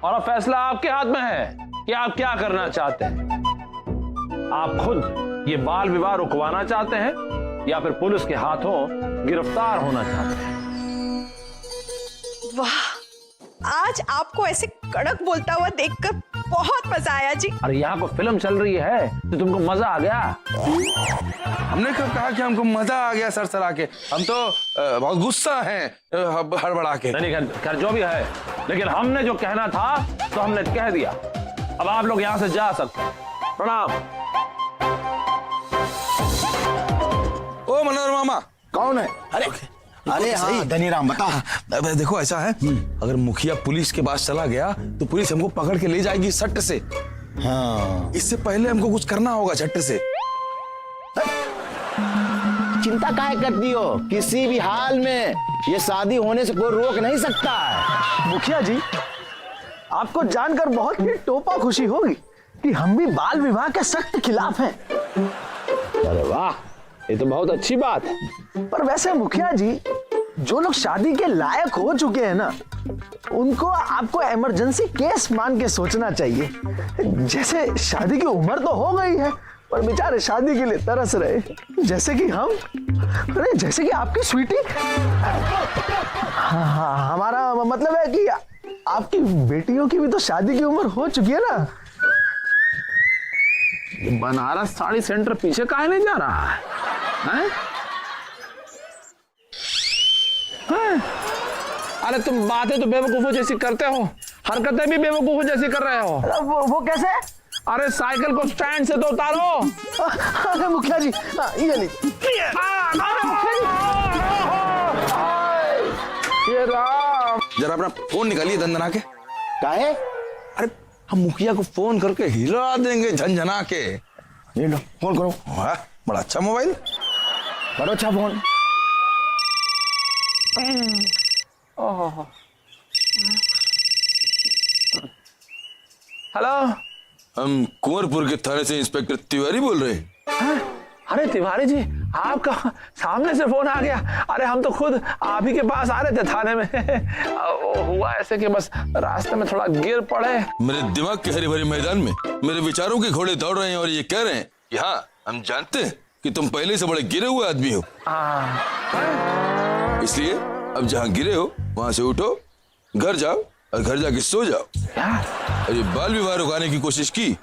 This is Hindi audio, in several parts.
और अब फैसला आपके हाथ में है कि आप क्या करना चाहते हैं। आप खुद ये बाल विवाह रुकवाना चाहते हैं या फिर पुलिस के हाथों गिरफ्तार होना चाहते हैं। वाह, आज आपको ऐसे कड़क बोलता हुआ देखकर बहुत मजा आया जी। अरे यहाँ को फिल्म चल रही है तो तुमको मजा आ गया? हमने कब कहा कि हमको मजा आ गया सरसरा के? हम तो बहुत गुस्सा हैं हड़बड़ा के। नहीं, खैर जो भी है, लेकिन हमने जो कहना था तो हमने कह दिया। अब आप लोग यहाँ से जा सकते हैं। प्रणाम। ओ मनोहर मामा। कौन है? अरे हाँ धनीराम, बताओ। देखो ऐसा है, अगर मुखिया पुलिस के पास चला गया तो पुलिस हमको पकड़ के ले जाएगी सट से। हाँ, इससे पहले हमको कुछ करना होगा झट से। चिंता काहे करती हो? किसी भी हाल में ये शादी होने से कोई रोक नहीं सकता है। मुखिया जी, आपको जानकर बहुत ही टोपा खुशी होगी कि हम भी बाल विवाह के सख्त खिलाफ हैं। अरे वाह, ये तो बहुत अच्छी बात है। पर वैसे मुखिया जी, जो लोग शादी के लायक हो चुके हैं ना, उनको आपको इमरजेंसी केस मान के सोचना चाहिए। जैसे शादी की उम्र तो हो गई है, पर बेचारे शादी के लिए तरस रहे, जैसे कि हम, अरे जैसे कि आपकी स्वीटी। हाँ, हमारा मतलब है कि आपकी बेटियों की भी तो शादी की उम्र हो चुकी है ना। बनारस साड़ी सेंटर पीछे काहे नहीं जा रहा है? अरे तुम बातें तो बेवकूफों जैसी करते हो, हरकतें भी बेवकूफों जैसी कर रहे हो। वो कैसे? अरे साइकिल को स्टैंड से तो उतारो। अरे मुखिया जी, ये लीजिए। ये राम, जरा अपना फोन निकालिए दंदना के। काहे? अरे हम मुखिया को फोन करके हिला देंगे झंझना के। ये लो, फोन करो। वाह, बड़ा अच्छा मोबाइल। करो अच्छा फोन। हेलो, हम कुंवरपुर के थाने से इंस्पेक्टर तिवारी बोल रहे हैं। अरे तिवारी जी, आपका सामने से फोन आ गया। अरे हम तो खुद आप ही के पास आ रहे थे थाने में। हुआ ऐसे कि बस रास्ते में थोड़ा गिर पड़े। मेरे दिमाग के हरे भरे मैदान में मेरे विचारों के घोड़े दौड़ रहे हैं और ये कह रहे हैं कि हाँ, हम जानते हैं कि तुम पहले से बड़े गिरे हुए आदमी हो। इसलिए अब जहाँ गिरे हो वहां से उठो, घर जाओ और घर जाके सो जाओ। और ये बाल विवाह रुकाने की कोशिश की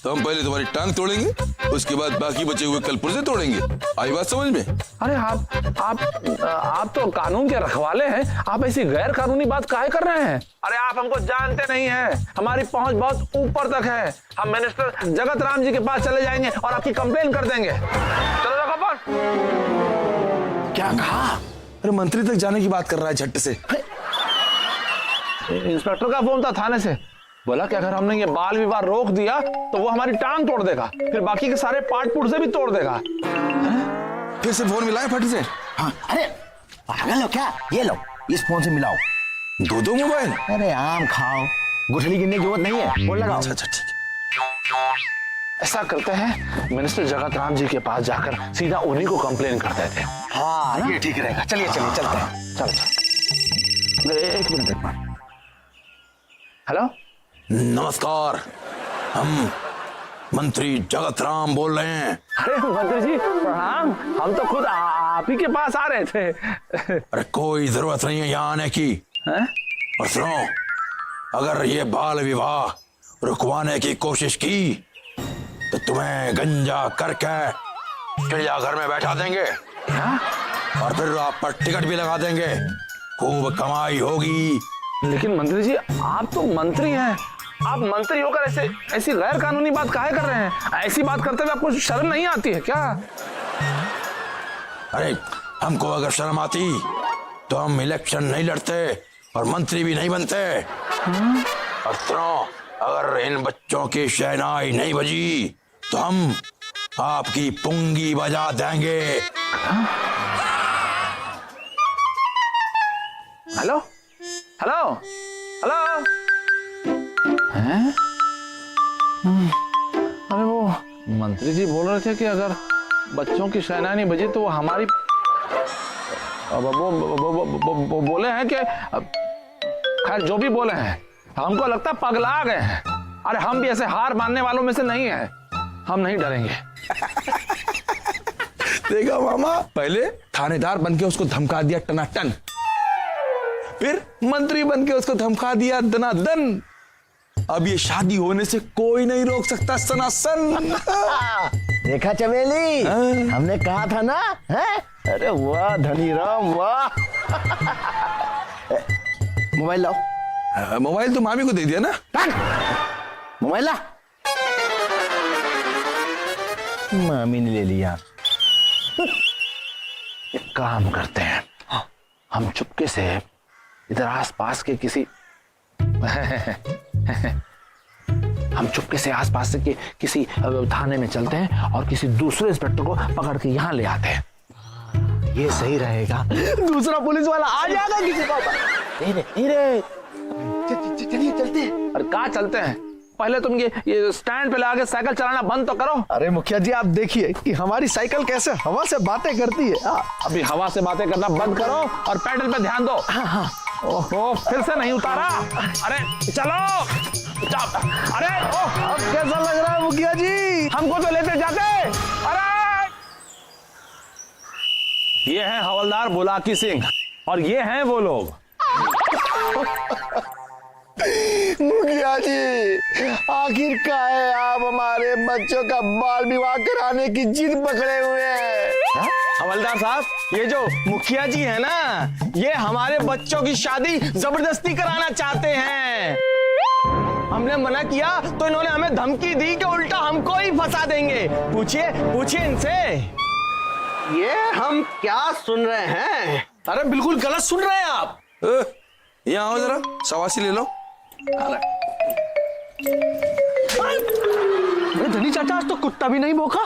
तो हम पहले तुम्हारी टांग तोड़ेंगे, उसके बाद बाकी बचे हुए कल पुर्जे तोड़ेंगे। आई बात समझ में? अरे आप तो कानून के रखवाले हैं, आप ऐसी गैर कानूनी बात काहे कर रहे हैं? अरे आप हमको जानते नहीं हैं, हमारी पहुंच बहुत ऊपर तक है। हम मिनिस्टर जगत राम जी के पास चले जाएंगे और आपकी कंप्लेन कर देंगे। चलो रखो फोन। क्या कहा? अरे मंत्री तक जाने की बात कर रहा है झट से। इंस्पेक्टर का फोन था थाने से, बोला कि अगर हमने ये बाल विवाह रोक दिया तो वो हमारी टांग तोड़ देगा, फिर बाकी के सारे पार्ट पुर्जे भी तोड़ देगा। फिर से फोन मिलाए फट से। हाँ, अरे पागल हो क्या? ये लो, इस फोन से मिलाओ। दो मोबाइल? अरे आम खाओ, गुठली गिनने की जरूरत नहीं है। फोन लगाओ। अच्छा ठीक है। ऐसा करते हैं, मिनिस्टर जगत राम जी के पास जाकर सीधा उन्हीं को कंप्लेन कर देते हैं। हाँ, ये ठीक रहेगा। चलिए चलते हैं। चलो एक मिनट। हेलो, नमस्कार, हम मंत्री जगत राम बोल रहे हैं। अरे मंत्री जी प्रणाम, हम तो खुद आप ही के पास आ रहे थे। अरे कोई जरूरत नहीं है यहाँ आने की। हैं? और सुनो, अगर ये बाल विवाह रुकवाने की कोशिश की तो तुम्हें गंजा करके चिड़ियाघर में बैठा देंगे। क्या? और फिर आप पर टिकट भी लगा देंगे, खूब कमाई होगी। लेकिन मंत्री जी, आप तो मंत्री हैं, आप मंत्री होकर ऐसी गैर कानूनी बात काहे कर रहे हैं? ऐसी बात करते हुए आपको शर्म नहीं आती है क्या? अरे हमको अगर शर्म आती तो हम इलेक्शन नहीं लड़ते और मंत्री भी नहीं बनते। और सुनो, अगर इन बच्चों की शहनाई नहीं बजी तो हम आपकी पुंगी बजा देंगे। Hello hello hello. हैं? अरे वो मंत्री जी बोल रहे थे कि अगर बच्चों की शहनाई नहीं बजी तो वो हमारी वो बोले हैं कि खैर जो भी बोले हैं, हमको लगता है पगला गए हैं। अरे हम भी ऐसे हार मानने वालों में से नहीं है, हम नहीं डरेंगे। देखा मामा, पहले थानेदार बनके उसको धमका दिया टनाटन, फिर मंत्री बनके उसको धमका दिया दनादन, अब ये शादी होने से कोई नहीं रोक सकता सनासन। देखा चमेली, हमने कहा था ना, है? अरे वाह धनीराम वाह। मोबाइल लाओ। मोबाइल तो मामी को दे दिया ना। मोबाइल ला। मामी ने ले लिया। एक काम करते हैं, हम चुपके से इधर आसपास के किसी हम चुपके से आसपास से किसी थाने में चलते हैं और किसी दूसरे इंस्पेक्टर को पकड़ के यहाँ ले आते हैं। ये सही रहेगा, दूसरा पुलिस वाला आ जाएगा किसी को। धीरे चलिए चलते हैं। अरे कहाँ चलते हैं, पहले तुम ये स्टैंड पे लाके साइकिल चलाना बंद तो करो। अरे मुखिया जी आप देखिए कि हमारी साइकिल कैसे हवा से बातें करती है। अभी हवा से बातें करना बंद करो और पेडल पे ध्यान दो। ओहो, फिर से नहीं उतारा। अरे चलो। अरे अब कैसा लग रहा है मुखिया जी? हमको तो लेते जाते। अरे ये है हवलदार बुलाकी सिंह और ये हैं वो लोग। मुखिया जी, आखिर काहे आप हमारे बच्चों का बाल विवाह कराने की जिद पकड़े हुए हैं? हवलदार साहब, ये जो मुखिया जी है ना, ये हमारे बच्चों की शादी जबरदस्ती कराना चाहते हैं। हमने मना किया तो इन्होंने हमें धमकी दी कि उल्टा हमको ही फंसा देंगे। पूछिए इनसे। ये हम क्या सुन रहे हैं? अरे बिल्कुल गलत सुन रहे हैं आप। यहाँ आओ जरा, शवासी ले लो। धनी चाचा आज तो कुत्ता भी नहीं भौंका।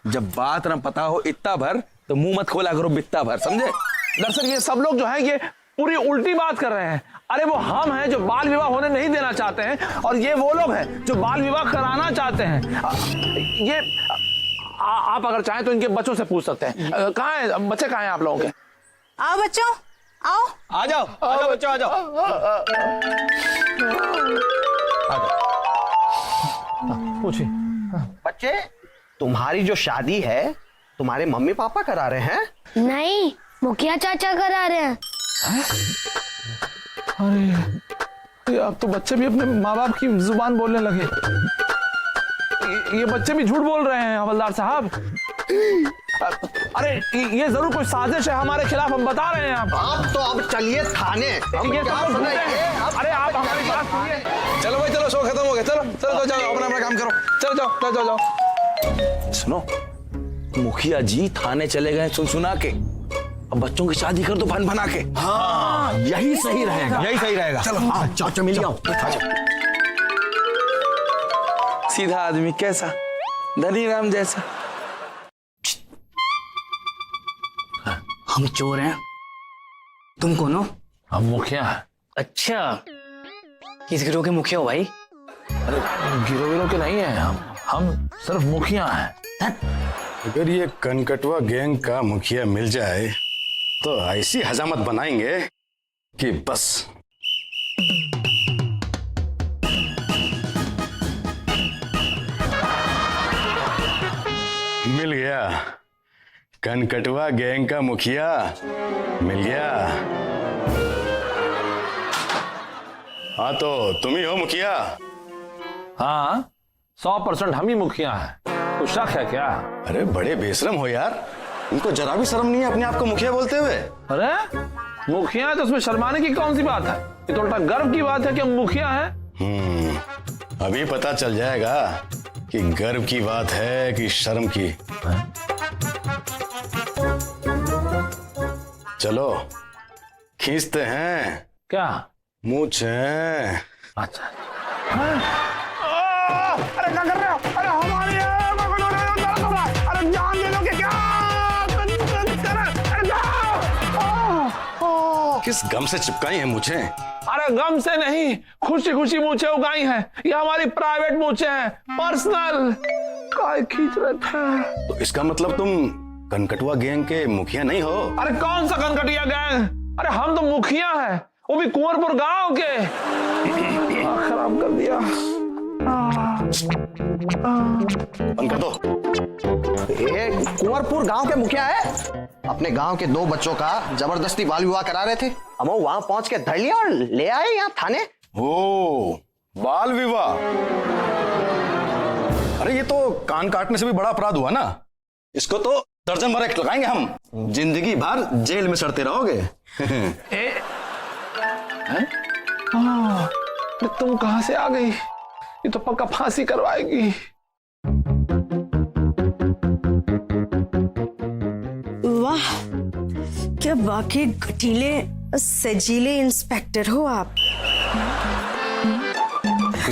जब बात ना पता हो इतना भर तो मुंह मत खोला करो बित्ता भर, समझे? दरअसल ये सब लोग जो हैं ये पूरी उल्टी बात कर रहे हैं। अरे वो हम हैं जो बाल विवाह होने नहीं देना चाहते हैं और ये वो लोग हैं जो बाल विवाह कराना चाहते हैं। ये आप अगर चाहें तो इनके बच्चों से पूछ सकते हैं। कहाँ हैं बच्चे, कहाँ हैं आप लोगों के? आओ बच्चों, आओ। आ जाओ बच्चों, आ जाओ। पूछिए। बच्चे, तुम्हारी जो शादी है तुम्हारे मम्मी पापा करा रहे हैं? नहीं, मुखिया चाचा करा रहे हैं। अरे अब तो बच्चे भी अपने माँ बाप की जुबान बोलने लगे। ये बच्चे भी झूठ बोल रहे हैं हवलदार साहब। अरे ये जरूर कोई साजिश है हमारे खिलाफ, हम बता रहे हैं आप। आप तो अब चलिए थाने। हम ये क्या सब सुन रहे झूठ हैं? है। अरे आप हमारी बात सुनिए। चलो भाई, चलो, शो खत्म हो गया। चलो चलो जाओ, अपना अपना काम करो। चलो जाओ जाओ जाओ। सुनो, मुखिया जी थाने चले गए सुना के, अब बच्चों की शादी कर दो फन फना के। हाँ, यही सही रहेगा। यही सही रहेगा। चलो चाचा चमेली आओ। सीधा आदमी कैसा, धनी राम जैसा। हम चोर हैं, तुम कौन हो? हम मुखिया हैं। अच्छा, किस गिरोह के मुखिया हो भाई? अरे गिरोह के नहीं है हम सिर्फ मुखिया हैं। अगर ये कनकटवा गैंग का मुखिया मिल जाए तो ऐसी हजामत बनाएंगे कि बस। मिल गया, कनकटवा गैंग का मुखिया मिल गया। हाँ तो तुम ही हो मुखिया? हाँ, 100% हम ही मुखिया हैं। कुछ शक है क्या? अरे बड़े बेशरम हो यार, इनको जरा भी शर्म नहीं है अपने आप को मुखिया बोलते हुए। अरे मुखिया है तो उसमें शर्माने की कौन सी बात है? ये तो उल्टा गर्व की बात है कि हम मुखिया हैं। अभी पता चल जाएगा कि गर्व की बात है कि शर्म की। चलो खींचते हैं क्या? मूछे। अच्छा। अरे क्या कर रहे हो? अरे हमारी अरे जान ले लो कि क्या? किस गम से चिपकाई है मूछे? अरे गम से नहीं, खुशी खुशी मूछे उगाई हैं। ये हमारी प्राइवेट मूछे हैं, पर्सनल। काय खींच रहे थे? तो इसका मतलब तुम कनकटवा गैंग के मुखिया नहीं हो? अरे कौन सा कनकटिया गैंग? अरे हम तो मुखिया हैं वो भी कुंवरपुर गांव के। खराब कर दिया। बंद कर दो। ये कुंवरपुर गांव के मुखिया है, अपने गांव के 2 बच्चों का जबरदस्ती बाल विवाह करा रहे थे। हम वहां पहुंच के धर लिया और ले आए यहाँ थाने। ओ, बाल विवाह। अरे ये तो कान काटने से भी बड़ा अपराध हुआ ना। इसको तो दर्जन भर लगाएंगे हम, जिंदगी भर जेल में सड़ते रहोगे। तुम कहां से आ गई? ये तो पक्का फांसी करवाएगी। वाह, क्या वाकई गठीले सजीले इंस्पेक्टर हो आप।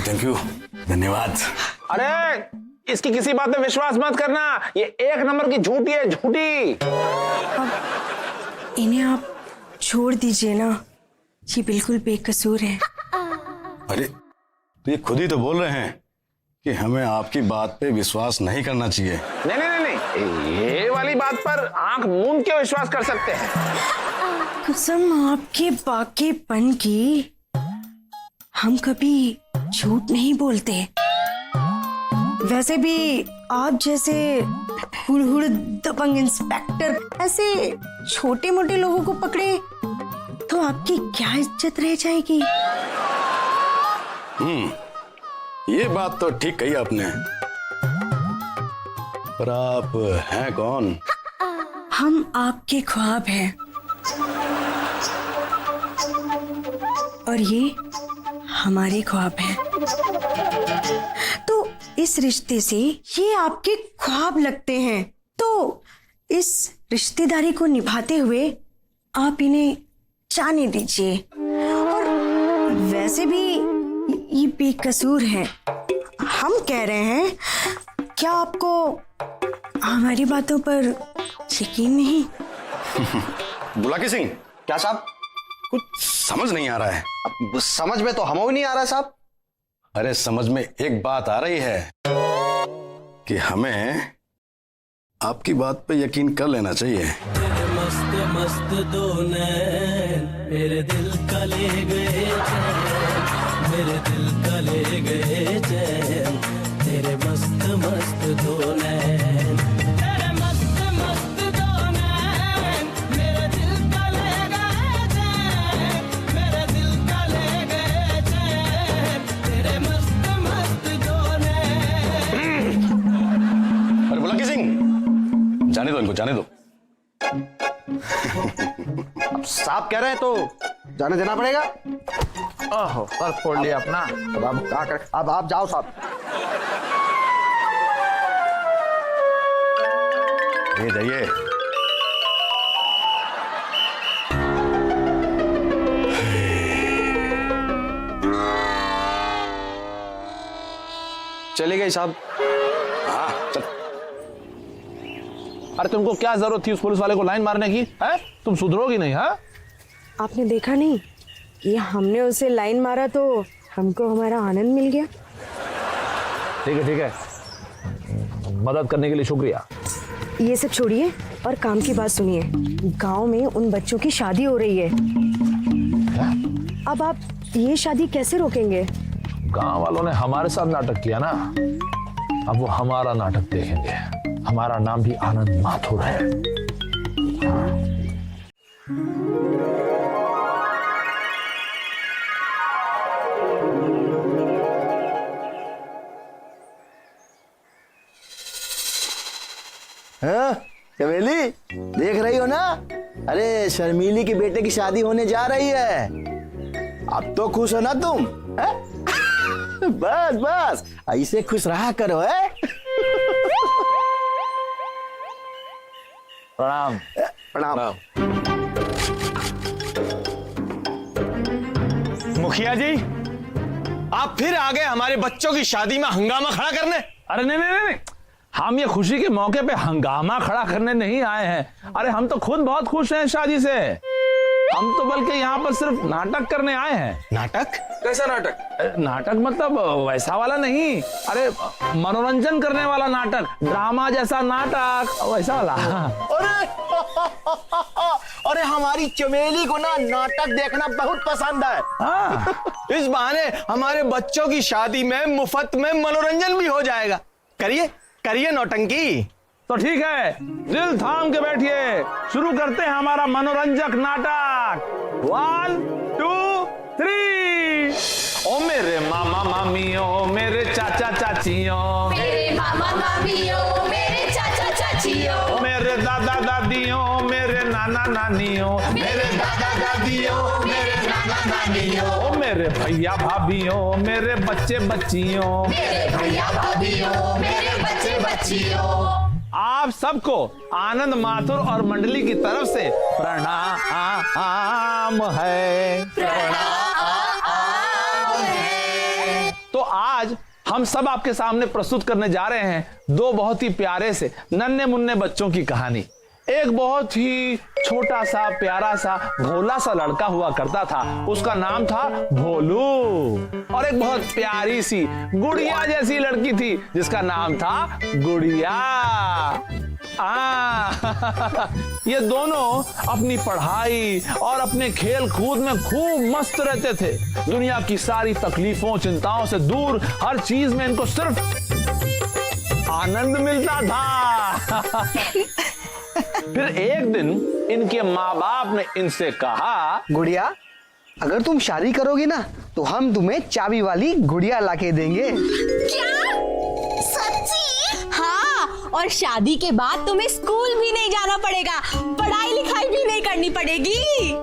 थैंक यू, धन्यवाद। अरे इसकी किसी बात में विश्वास मत करना, ये 1 नंबर की झूठी है, झूठी। इन्हें आप छोड़ दीजिए ना, ये बिल्कुल बेकसूर है। अरे तो ये खुद ही तो बोल रहे हैं कि हमें आपकी बात पे विश्वास नहीं करना चाहिए। नहीं नहीं नहीं, ये वाली बात पर आंख मूंद के विश्वास कर सकते हैं। कसम आपके बाकीपन की, हम कभी झूठ नहीं बोलते। वैसे भी आप जैसे हुड़ दबंग इंस्पेक्टर ऐसे छोटे मोटे लोगों को पकड़े तो आपकी क्या इज्जत रह जाएगी। ये बात तो ठीक कही आपने, पर आप हैं कौन? हम आपके ख्वाब हैं और ये हमारे ख्वाब हैं। तो इस रिश्ते से ये आपके ख्वाब लगते हैं, तो इस रिश्तेदारी को निभाते हुए आप इन्हें जाने दीजिए। और वैसे भी ये बेकसूर है। हम कह रहे हैं, क्या आपको हमारी बातों पर यकीन नहीं? बुलाकी सिंह, क्या साहब? कुछ समझ नहीं आ रहा है। अब समझ में तो हमें भी नहीं आ रहा साहब। अरे समझ में एक बात आ रही है कि हमें आपकी बात पे यकीन कर लेना चाहिए। मस्त मस्त दो नैन मेरे दिल का ले गए चैन, मेरे दिल का ले गए चैन, तेरे मस्त मस्त दो नैन, तेरे मस्त मस्त दो नैन, मेरे दिल का ले गए चैन, मेरे दिल का ले गए चैन, तेरे मस्त मस्त दो नैन। अरे बुलाकी सिंह, जाने दो इनको, जाने दो। अब साहब कह रहे हैं तो जाने देना पड़ेगा। ओहो, पर फोड़ लिया अपना। अब आप क्या करें? अब आप जाओ साहब। ये जाइए। चले गए साहब। हाँ चल। अरे तुमको क्या जरूरत थी उस पुलिस वाले को लाइन मारने की? है तुम सुधरोगी नहीं? हाँ, आपने देखा नहीं कि हमने उसे लाइन मारा तो हमको हमारा आनंद मिल गया। ठीक है, मदद करने के लिए शुक्रिया। ये सब छोड़िए और काम की बात सुनिए। गांव में उन बच्चों की शादी हो रही है। अब आप ये शादी कैसे रोकेंगे? गांव वालों ने हमारे साथ नाटक किया ना, अब वो हमारा नाटक देखेंगे। हमारा नाम भी आनंद माथुर है। हाँ, चमेली देख रही हो ना? अरे शर्मीली के बेटे की शादी होने जा रही है। अब तो खुश हो ना तुम? है? बस बस ऐसे खुश रहा करो। है प्रणाम। प्रणाम। मुखिया जी, आप फिर आ गए हमारे बच्चों की शादी में हंगामा खड़ा करने। अरे नहीं, हम ये खुशी के मौके पे हंगामा खड़ा करने नहीं आए हैं। अरे हम तो खुद बहुत खुश हैं शादी से। हम तो बल्कि यहाँ पर सिर्फ नाटक करने आए हैं। नाटक? कैसा नाटक? नाटक मतलब वैसा वाला नहीं, अरे मनोरंजन करने वाला नाटक, ड्रामा जैसा नाटक, वैसा वाला। अरे हमारी चमेली को ना नाटक देखना बहुत पसंद है। इस बहाने हमारे बच्चों की शादी में मुफ्त में मनोरंजन भी हो जाएगा। करिए करिए नौटंकी। तो ठीक है, दिल थाम के बैठिए, शुरू करते हैं हमारा मनोरंजक नाटक। 1 2 3। ओ मेरे मामा मामियों, मेरे चाचा चाचियों, मेरे मामा मामियों, मेरे चाचा चाचियों, मेरे दादा दादियों, मेरे नाना नानियों, मेरे दादा दादियों, मेरे नाना नानियों, ओ मेरे भैया भाभियों, मेरे बच्चे बच्चियों, मेरे भैया भाभियों, मेरे बच्चे बच्चियों। आप सबको आनंद माथुर और मंडली की तरफ से प्रणाम है। तो आज हम सब आपके सामने प्रस्तुत करने जा रहे हैं दो बहुत ही प्यारे से नन्हे मुन्ने बच्चों की कहानी। एक बहुत ही छोटा सा प्यारा सा भोला सा लड़का हुआ करता था, उसका नाम था भोलू। और एक बहुत प्यारी सी गुड़िया जैसी लड़की थी जिसका नाम था गुड़िया। ये दोनों अपनी पढ़ाई और अपने खेल कूद में खूब मस्त रहते थे। दुनिया की सारी तकलीफों चिंताओं से दूर हर चीज में इनको सिर्फ आनंद मिलता था। फिर एक दिन इनके माँ बाप ने इनसे कहा, गुड़िया, अगर तुम शादी करोगी ना तो हम तुम्हें चाबी वाली गुड़िया लाके देंगे। क्या? सच्ची? हाँ, और शादी के बाद तुम्हें स्कूल भी नहीं जाना पड़ेगा, पढ़ाई लिखाई भी नहीं करनी पड़ेगी।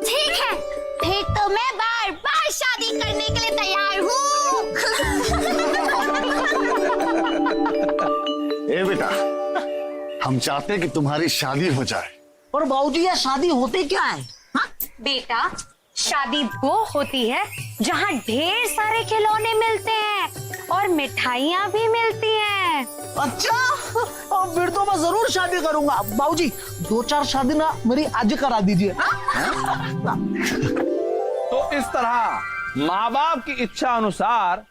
ठीक है, फिर तो मैं बार बार शादी करने के लिए तैयार हूँ। ए बेटा, हम चाहते हैं कि तुम्हारी शादी हो जाए। और बाबूजी, ये शादी होती क्या है? बेटा, शादी वो होती है जहाँ ढेर सारे खिलौने मिलते हैं और मिठाइयाँ भी मिलती हैं। अच्छा, और फिर तो मैं जरूर शादी करूंगा। बाबूजी, 2-4 शादी ना मेरी आज करा दीजिए। तो इस तरह माँ बाप की इच्छा अनुसार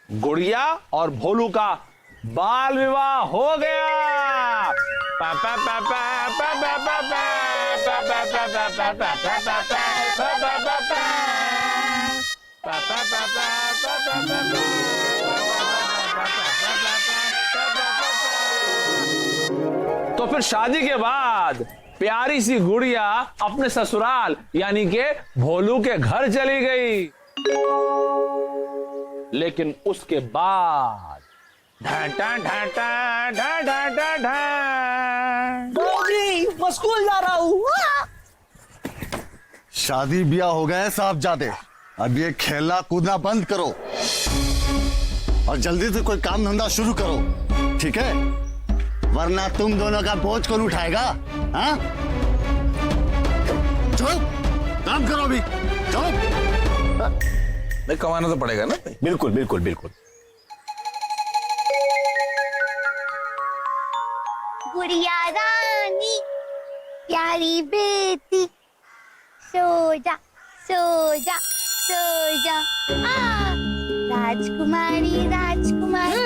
गुड़िया और भोलू का बाल विवाह हो गया। तो फिर शादी के बाद प्यारी सी गुड़िया अपने ससुराल यानी के भोलू के घर चली गई। लेकिन उसके बाद बाबूजी, मैं स्कूल जा रहा हूँ। शादी ब्याह हो गए साहबजादे, अब ये खेलना कूदना बंद करो और जल्दी से कोई काम धंधा शुरू करो, ठीक है? वरना तुम दोनों का बोझ कौन उठाएगा? हाँ, चलो काम करो अभी, चलो। नहीं, कमाना तो पड़ेगा ना। बिल्कुल बिल्कुल बिल्कुल। गुड़िया रानी, प्यारी बेटी, सो जा सो जा सो जा। राजकुमारी राजकुमारी।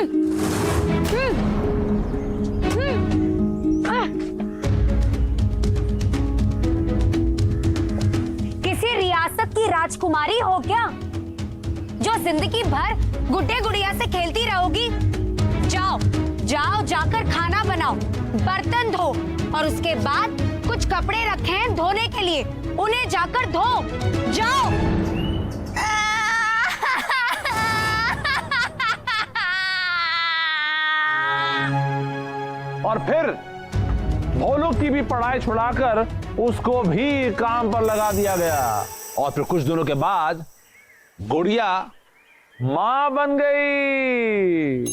किसी रियासत की राजकुमारी हो क्या, जो जिंदगी भर गुड्डे गुड़िया से खेलती रहोगी? जाओ जाओ, जाकर खाना बनाओ, बर्तन धो और उसके बाद कुछ कपड़े रखे हैं धोने के लिए, उन्हें जाकर धो। जाओ। और फिर भोलू की भी पढ़ाई छुड़ाकर उसको भी काम पर लगा दिया गया। और फिर कुछ दिनों के बाद गुड़िया मां बन गई।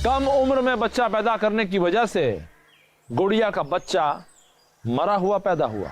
कम उम्र में बच्चा पैदा करने की वजह से गुड़िया का बच्चा मरा हुआ पैदा हुआ।